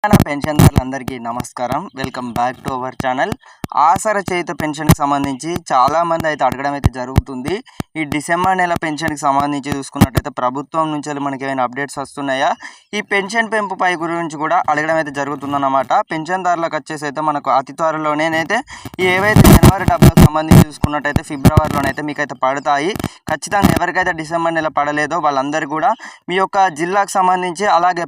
పెన్షన్దారులందరికీ నమస్కారం. Welcome back to our channel. Aasara Cheyutha పెన్షన్కి సంబంధించి చాలామంది అయితే అడగడం అయితే జరుగుతుంది. ఈ డిసెంబర్ నెల పెన్షన్కి సంబంధించి చూసుకున్నట్టయితే ప్రభుత్వం నుంచి మనకి ఏమైనా అప్డేట్స్ వస్తున్నాయా, ఈ పెన్షన్ పెంపుపై గురించి కూడా అడగడం అయితే జరుగుతుందన్నమాట. పెన్షన్దారులకు వచ్చేసి అయితే మనకు అతి త్వరలోనేనైతే ఏవైతే జనవరి డబ్బులకు సంబంధించి చూసుకున్నట్టయితే ఫిబ్రవరిలోనైతే మీకైతే పడతాయి. ఖచ్చితంగా ఎవరికైతే డిసెంబర్ నెల పడలేదో వాళ్ళందరూ కూడా మీ యొక్క జిల్లాకు సంబంధించి అలాగే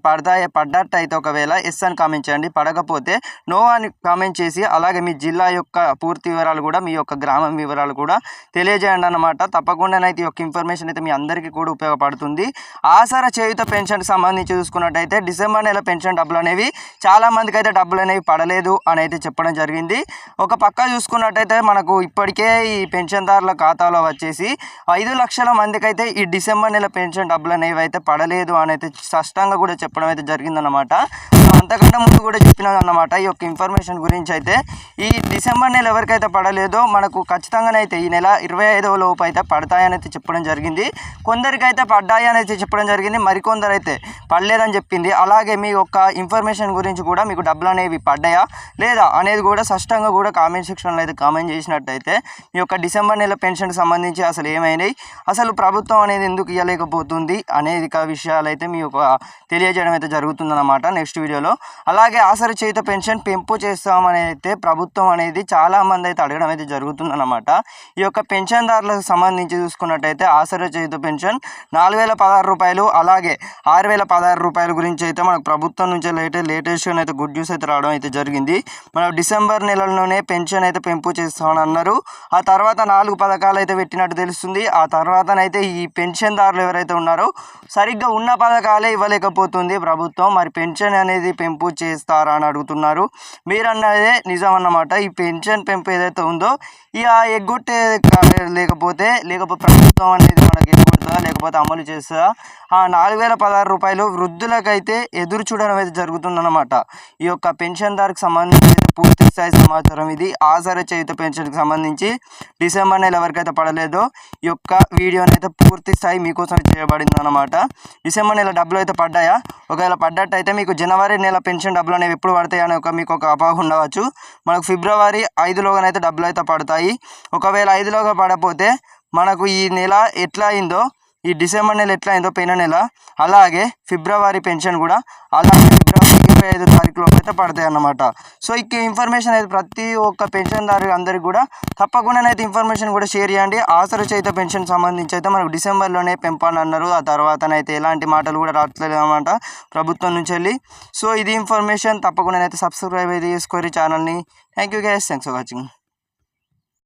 పడ్డట్టు అయితే ఒకవేళ ఎస్ అని కామెంట్ చేయండి, పడకపోతే నో అని కామెంట్ చేసి అలాగే మీ జిల్లా యొక్క పూర్తి వివరాలు కూడా మీ యొక్క గ్రామం వివరాలు కూడా తెలియజేయండి అన్నమాట. తప్పకుండానైతే ఈ యొక్క ఇన్ఫర్మేషన్ అయితే మీ అందరికీ కూడా ఉపయోగపడుతుంది. ఆసరా చేయూత పెన్షన్కి సంబంధించి చూసుకున్నట్టయితే డిసెంబర్ నెల పెన్షన్ డబ్బులు అనేవి చాలామందికి అయితే డబ్బులు అనేవి పడలేదు అని అయితే చెప్పడం జరిగింది. ఒక పక్క చూసుకున్నట్టయితే మనకు ఇప్పటికే ఈ పెన్షన్దారుల ఖాతాలో వచ్చేసి 5 లక్షల మందికి అయితే ఈ డిసెంబర్ నెల పెన్షన్ డబ్బులు అనేవి అయితే పడలేదు అని అయితే స్పష్టంగా కూడా చెప్పడం అయితే జరిగిందన్నమాట. అంతకంటే ముందు కూడా చెప్పినది అన్నమాట. ఈ యొక్క ఇన్ఫర్మేషన్ గురించి అయితే ఈ డిసెంబర్ నెల ఎవరికైతే పడలేదో మనకు ఖచ్చితంగానైతే ఈ నెల 25వ లోపు అయితే పడతాయని అయితే చెప్పడం జరిగింది. కొందరికైతే పడ్డాయి అని అయితే చెప్పడం జరిగింది, మరికొందరు అయితే పడలేదని చెప్పింది. అలాగే మీ యొక్క ఇన్ఫర్మేషన్ గురించి కూడా మీకు డబ్బులు అనేవి పడ్డాయా లేదా అనేది కూడా స్పష్టంగా కూడా కామెంట్ సెక్షన్లో అయితే కామెంట్ చేసినట్టయితే ఈ యొక్క డిసెంబర్ నెల పెన్షన్కి సంబంధించి అసలు ఏమైనాయి, అసలు ప్రభుత్వం అనేది ఎందుకు ఇవ్వలేకపోతుంది అనేది విషయాలు అయితే మీ యొక్క తెలియజేయడం అయితే జరుగుతుందన్నమాట నెక్స్ట్ వీడియోలో. అలాగే ఆసరా చేయూత పెన్షన్ పెంపు చేస్తామని అయితే ప్రభుత్వం అనేది చాలామంది అయితే అడగడం అయితే జరుగుతుందన్నమాట. ఈ యొక్క పెన్షన్దారులకు సంబంధించి చూసుకున్నట్టయితే ఆసరా చేయూత పెన్షన్ 4016 రూపాయలు అలాగే 6016 రూపాయల గురించి అయితే మనకు ప్రభుత్వం నుంచి లేటెస్ట్గా అయితే గుడ్ న్యూస్ అయితే రావడం అయితే జరిగింది. మన డిసెంబర్ నెలలోనే పెన్షన్ అయితే పెంపు చేస్తామని అన్నారు. ఆ తర్వాత 4 పథకాలు అయితే పెట్టినట్టు తెలుస్తుంది. ఆ తర్వాతనైతే ఈ పెన్షన్దారులు ఎవరైతే ఉన్నారో సరిగ్గా ఉన్న పథకాలే ఇవ్వలేకపోతుంది ప్రభుత్వం. మరి పెన్షన్ అనేది పెంపు చేస్తారా అని అడుగుతున్నారు. మీరన్నదే నిజం అన్నమాట. ఈ పెన్షన్ పెంపు ఏదైతే ఉందో ఇక ఎగ్గొట్టే లేకపోతే ప్రభుత్వం అనేది మనకి ఎగ్గొడుతుందా లేకపోతే అమలు చేస్తుందా, ఆ 4016 రూపాయలు వృద్ధులకైతే ఎదురు చూడడం అయితే జరుగుతుందన్నమాట. ఈ యొక్క పెన్షన్దారుకి సంబంధించి అయితే పూర్తి స్థాయి సమాచారం ఇది. ఆసరా చేయూత పెన్షన్కి సంబంధించి డిసెంబర్ నెల ఎవరికైతే పడలేదో ఈ యొక్క వీడియోని అయితే పూర్తి స్థాయి మీకోసం చేయబడింది అన్నమాట. డిసెంబర్ నెల డబ్బులు అయితే పడ్డాయా, ఒకవేళ పడ్డట్టు అయితే మీకు జనవరి నెల పెన్షన్ డబ్బులు అనేవి ఎప్పుడు పడతాయి అని మీకు ఒక అపోహ ఉండవచ్చు. మనకు ఫిబ్రవరి 5లోగానైతే డబ్బులు అయితే పడతాయి. ఒకవేళ 5లోగా పడకపోతే మనకు ఈ నెల ఎట్లా అయిందో, ఈ డిసెంబర్ నెల ఎట్లా అయిందో పోయిన నెల, అలాగే ఫిబ్రవరి పెన్షన్ కూడా అలాగే ఫిబ్రవరి 25వ తారీఖులో అయితే పడతాయి అన్నమాట. సో ఈ ఇన్ఫర్మేషన్ అయితే ప్రతి ఒక్క పెన్షన్దారు అందరికీ కూడా తప్పకుండానైతే ఇన్ఫర్మేషన్ కూడా షేర్ చేయండి. ఆసరా చేయూత పెన్షన్ సంబంధించి అయితే మనకు డిసెంబర్లోనే పెంపని అన్నారు. ఆ తర్వాతనైతే ఎలాంటి మాటలు కూడా రావట్లేదు అన్నమాట ప్రభుత్వం నుంచి వెళ్ళి. సో ఇది ఇన్ఫర్మేషన్. తప్పకుండానైతే సబ్స్క్రైబ్ అయితే చేసుకోరు ఛానల్ని. Thank you guys, thanks for watching.